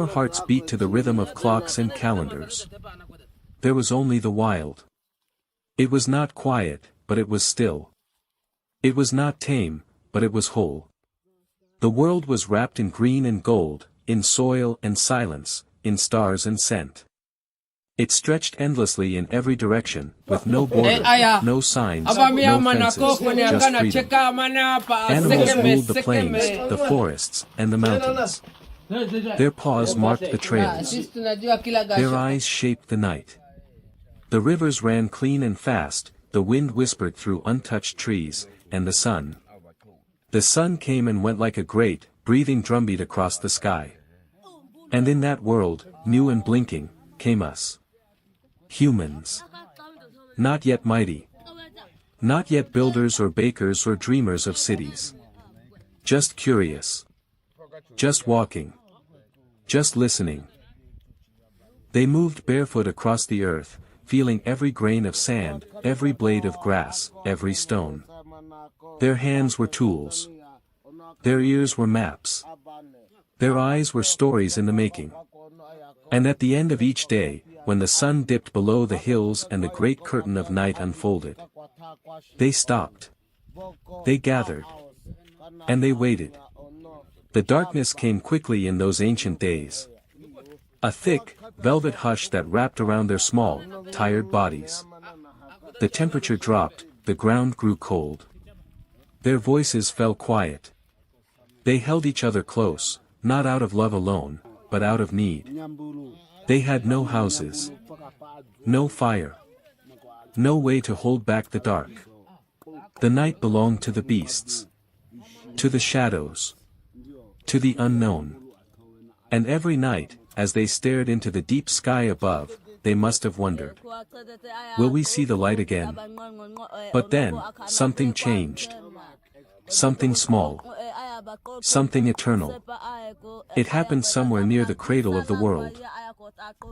Our hearts beat to the rhythm of clocks and calendars. There was only the wild. It was not quiet, but it was still. It was not tame, but it was whole. The world was wrapped in green and gold, in soil and silence, in stars and scent. It stretched endlessly in every direction, with no borders, no signs, no fences, just freedom. Animals ruled the plains, the forests, and the mountains. Their paws marked the trails. Their eyes shaped the night. The rivers ran clean and fast, the wind whispered through untouched trees, and the sun. The sun came and went like a great, breathing drumbeat across the sky. And in that world, new and blinking, came us. Humans. Not yet mighty. Not yet builders or bakers or dreamers of cities. Just curious. Just walking. Just listening. They moved barefoot across the earth, feeling every grain of sand, every blade of grass, every stone. Their hands were tools. Their ears were maps. Their eyes were stories in the making. And at the end of each day, when the sun dipped below the hills and the great curtain of night unfolded, they stopped. They gathered. And they waited. The darkness came quickly in those ancient days. A thick, velvet hush that wrapped around their small, tired bodies. The temperature dropped, the ground grew cold. Their voices fell quiet. They held each other close, not out of love alone, but out of need. They had no houses. No fire. No way to hold back the dark. The night belonged to the beasts. To the shadows. To the unknown. And every night, as they stared into the deep sky above, they must have wondered. Will we see the light again? But then, something changed. Something small. Something eternal. It happened somewhere near the cradle of the world.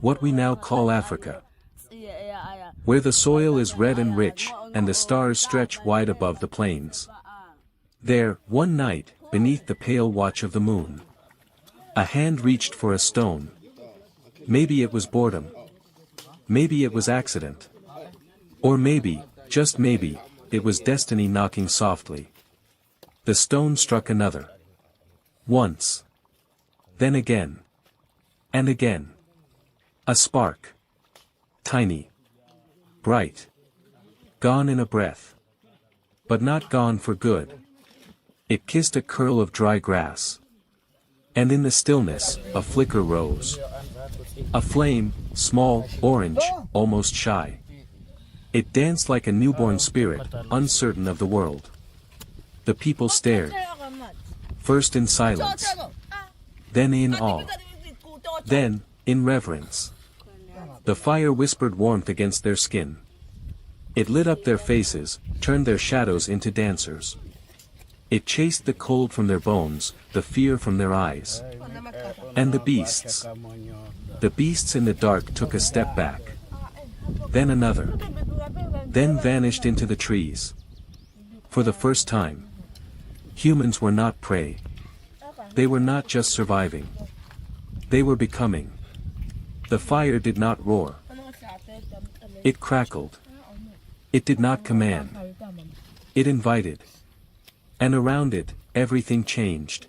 What we now call Africa. Where the soil is red and rich, and the stars stretch wide above the plains. There, one night, beneath the pale watch of the moon, a hand reached for a stone. Maybe it was boredom. Maybe it was accident. Or maybe, just maybe, it was destiny knocking softly. The stone struck another. Once. Then again. And again. A spark. Tiny. Bright. Gone in a breath. But not gone for good. It kissed a curl of dry grass. And in the stillness, a flicker rose. A flame, small, orange, almost shy. It danced like a newborn spirit, uncertain of the world. The people stared. First in silence. Then in awe. Then, in reverence. The fire whispered warmth against their skin. It lit up their faces, turned their shadows into dancers. It chased the cold from their bones, the fear from their eyes. And the beasts. The beasts in the dark took a step back. Then another. Then vanished into the trees. For the first time. Humans were not prey. They were not just surviving. They were becoming. The fire did not roar. It crackled. It did not command. It invited. And around it, everything changed.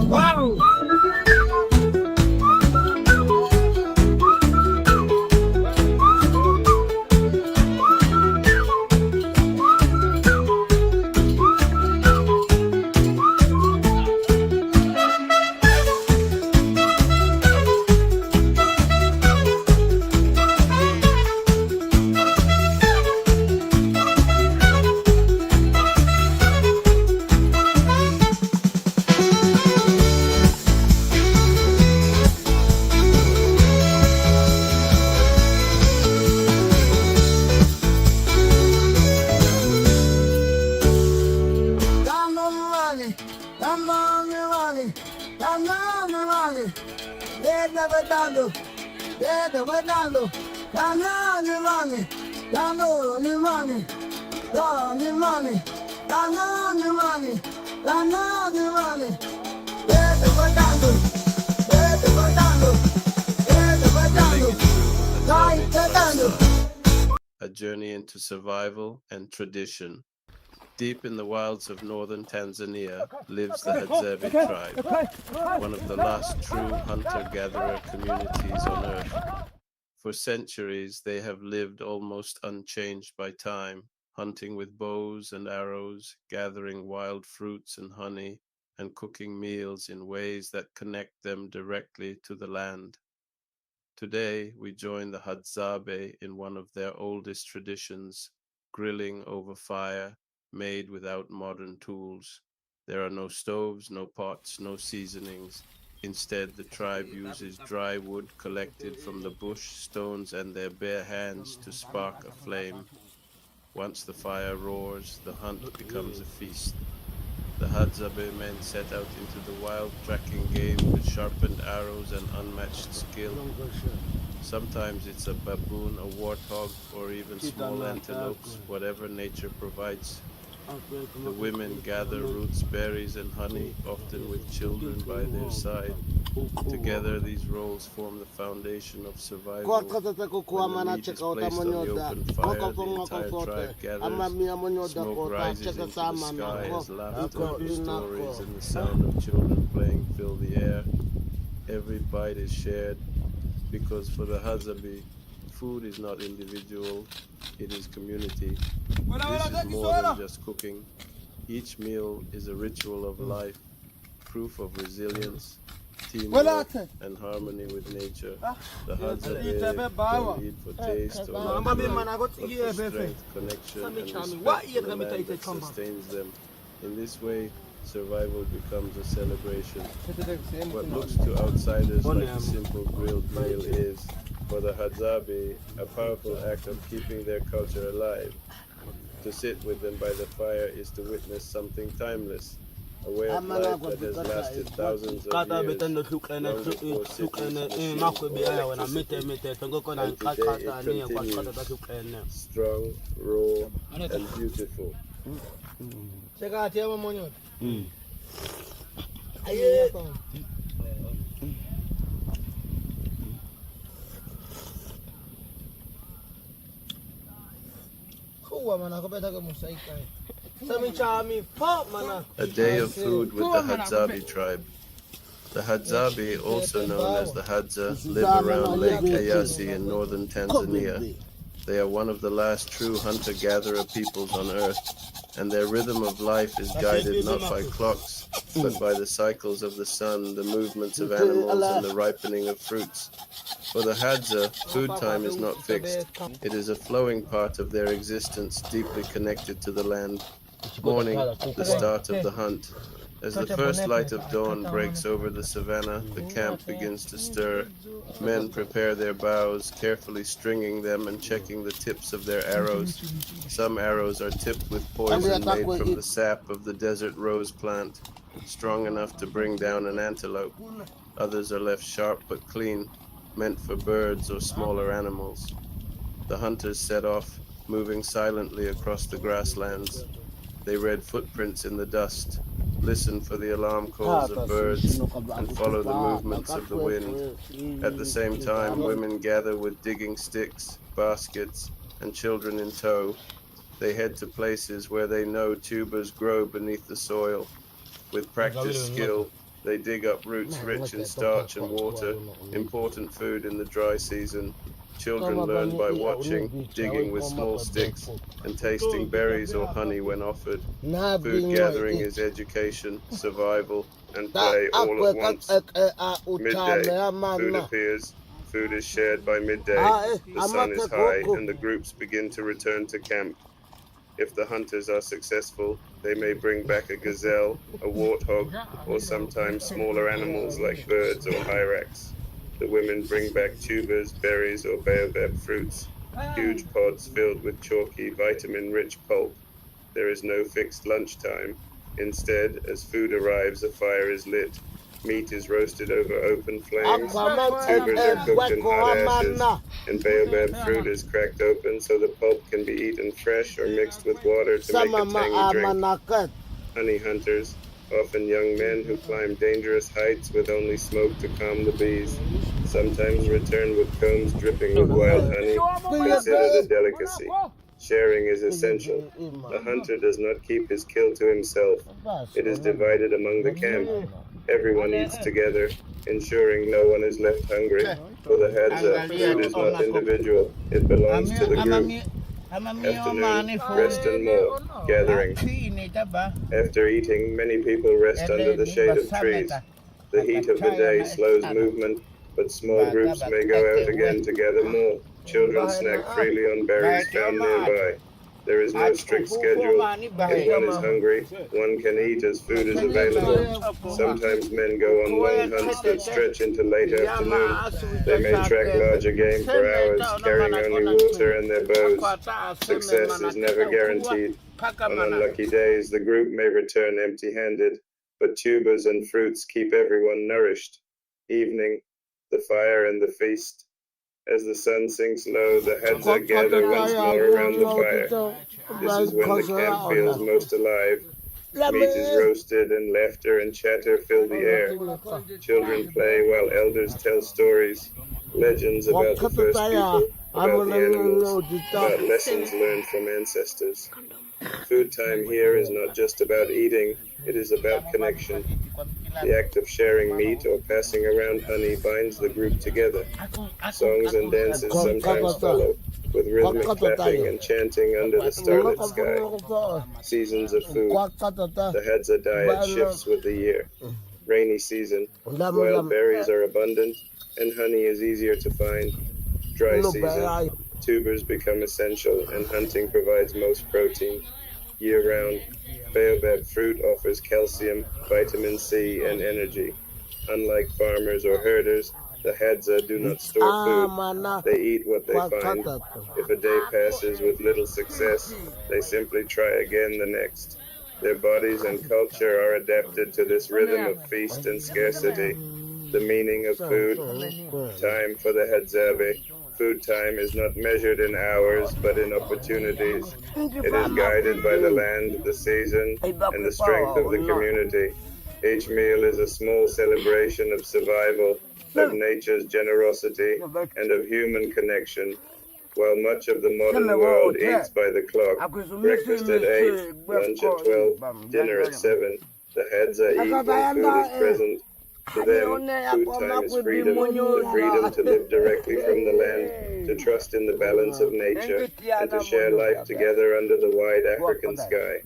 Wow! A journey into survival and tradition. Deep in the wilds of northern Tanzania lives the Hadzabe Tribe, one of the last true hunter-gatherer communities on Earth. For centuries, they have lived almost unchanged by time, hunting with bows and arrows, gathering wild fruits and honey, and cooking meals in ways that connect them directly to the land. Today, we join the Hadzabe in one of their oldest traditions, grilling over fire, made without modern tools. There are no stoves, no pots, no seasonings. Instead, the tribe uses dry wood collected from the bush, stones, and their bare hands to spark a flame. Once the fire roars, the hunt becomes a feast. The Hadzabe men set out into the wild, tracking game with sharpened arrows and unmatched skill. Sometimes it's a baboon, a warthog, or even small antelopes, whatever nature provides. The women gather roots, berries, and honey, often with children by their side. Together, these roles form the foundation of survival. When the meat is placed on the open fire, the entire tribe gathers. Smoke rises into the sky as laughter, stories, and the sound of children playing fill the air. Every bite is shared, because for the Hadzabe, food is not individual, it is community. This is more than just cooking. Each meal is a ritual of life, proof of resilience, teamwork, and harmony with nature. The Hadzabe don't eat for taste or luxury, but for strength, connection, and respect for the land that sustains them. In this way, survival becomes a celebration. What looks to outsiders like a simple grilled meal is, for the Hadzabe, a powerful act of keeping their culture alive. To sit with them by the fire is to witness something timeless, a way of life that has lasted thousands of years, long before cities and today it continues, strong, raw, and beautiful. A day of food with the Hadzabe tribe. The Hadzabe, also known as the Hadza, live around Lake Eyasi in northern Tanzania. They are one of the last true hunter-gatherer peoples on Earth, and their rhythm of life is guided not by clocks, but by the cycles of the sun, the movements of animals, and the ripening of fruits. For the Hadza, food time is not fixed. It is a flowing part of their existence, deeply connected to the land. Morning, the start of the hunt. As the first light of dawn breaks over the savannah, the camp begins to stir. Men prepare their bows, carefully stringing them and checking the tips of their arrows. Some arrows are tipped with poison made from the sap of the desert rose plant, strong enough to bring down an antelope. Others are left sharp but clean, meant for birds or smaller animals. The hunters set off, moving silently across the grasslands. They read footprints in the dust, listen for the alarm calls of birds, and follow the movements of the wind. At the same time, women gather with digging sticks, baskets, and children in tow. They head to places where they know tubers grow beneath the soil. With practiced skill, they dig up roots rich in starch and water, important food in the dry season. Children learn by watching, digging with small sticks, and tasting berries or honey when offered. Food gathering is education, survival, and play all at once. Midday, food appears. Food is shared by midday. The sun is high, and the groups begin to return to camp. If the hunters are successful, they may bring back a gazelle, a warthog, or sometimes smaller animals like birds or hyrax. The women bring back tubers, berries, or baobab fruits, huge pods filled with chalky, vitamin-rich pulp. There is no fixed lunchtime. Instead, as food arrives, a fire is lit. Meat is roasted over open flames, tubers are cooked in hot ashes, and baobab fruit is cracked open so the pulp can be eaten fresh or mixed with water to make a tangy drink. Honey hunters, often young men who climb dangerous heights with only smoke to calm the bees, sometimes return with combs dripping with wild honey, considered a delicacy. Sharing is essential. The hunter does not keep his kill to himself. It is divided among the camp. Everyone eats together, ensuring no one is left hungry. For the Hadza, food is not individual. It belongs to the group. Afternoon, rest and more, gathering. After eating, many people rest under the shade of trees. The heat of the day slows movement, but small groups may go out again to gather more. Children snack freely on berries found nearby. There is no strict schedule. If one is hungry, one can eat as food is available. Sometimes men go on long hunts that stretch into late afternoon. They may track larger game for hours, carrying only water and their bows. Success is never guaranteed. On unlucky days, the group may return empty-handed, but tubers and fruits keep everyone nourished. Evening, the fire and the feast. As the sun sinks low, the Hadza gather once more around the fire. This is when the camp feels most alive. Meat is roasted and laughter and chatter fill the air. Children play while elders tell stories, legends about the first people, about the animals, about lessons learned from ancestors. Food time here is not just about eating, it is about connection. The act of sharing meat or passing around honey binds the group together. Songs and dances sometimes follow, with rhythmic clapping and chanting under the starlit sky. Seasons of food. The Hadza diet shifts with the year. Rainy season, wild berries are abundant, and honey is easier to find. Dry season, tubers become essential, and hunting provides most protein. Year-round, baobab fruit offers calcium, vitamin C, and energy. Unlike farmers or herders, the Hadza do not store food. They eat what they find. If a day passes with little success, they simply try again the next. Their bodies and culture are adapted to this rhythm of feast and scarcity. The meaning of food, time for the Hadzabe. Food time is not measured in hours, but in opportunities. It is guided by the land, the season, and the strength of the community. Each meal is a small celebration of survival, of nature's generosity, and of human connection. While much of the modern world eats by the clock, breakfast at 8, lunch at 12, dinner at 7, the Hadza eat when food is present. To them, food time is freedom, the freedom to live directly from the land, to trust in the balance of nature, and to share life together under the wide African sky.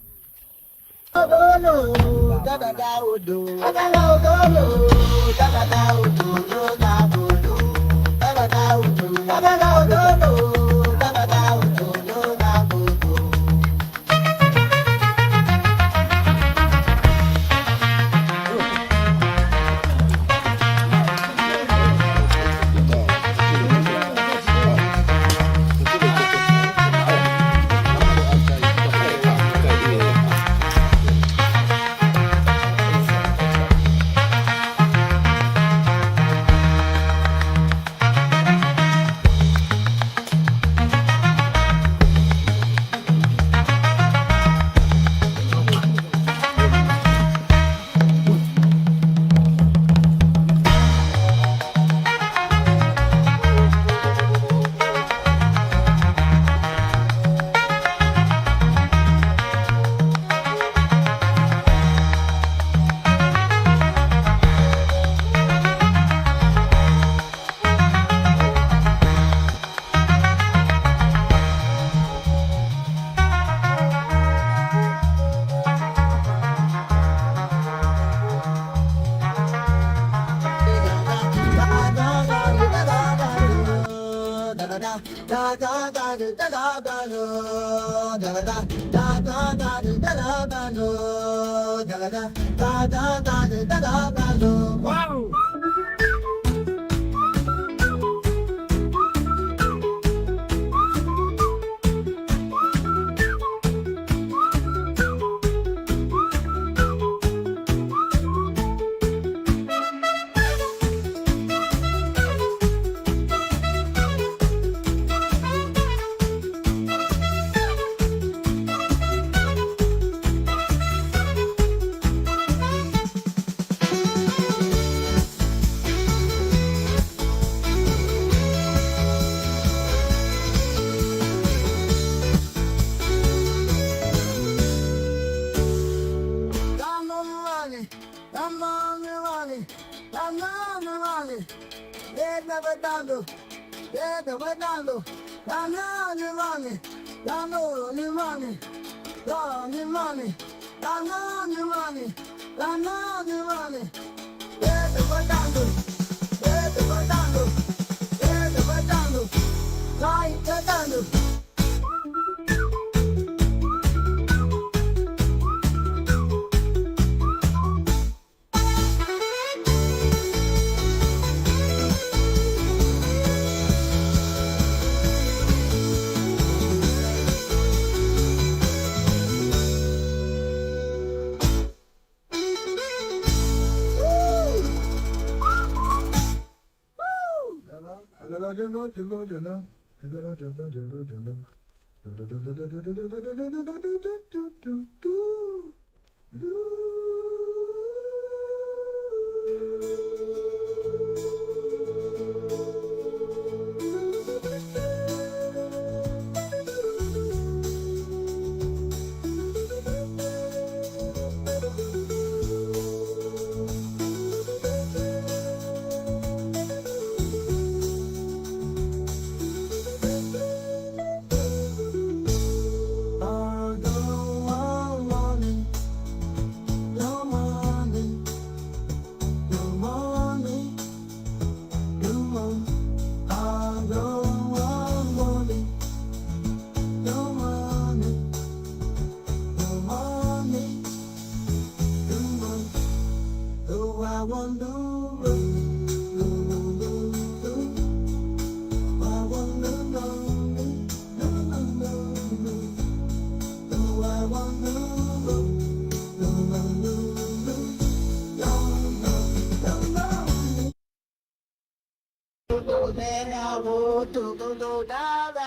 Wow!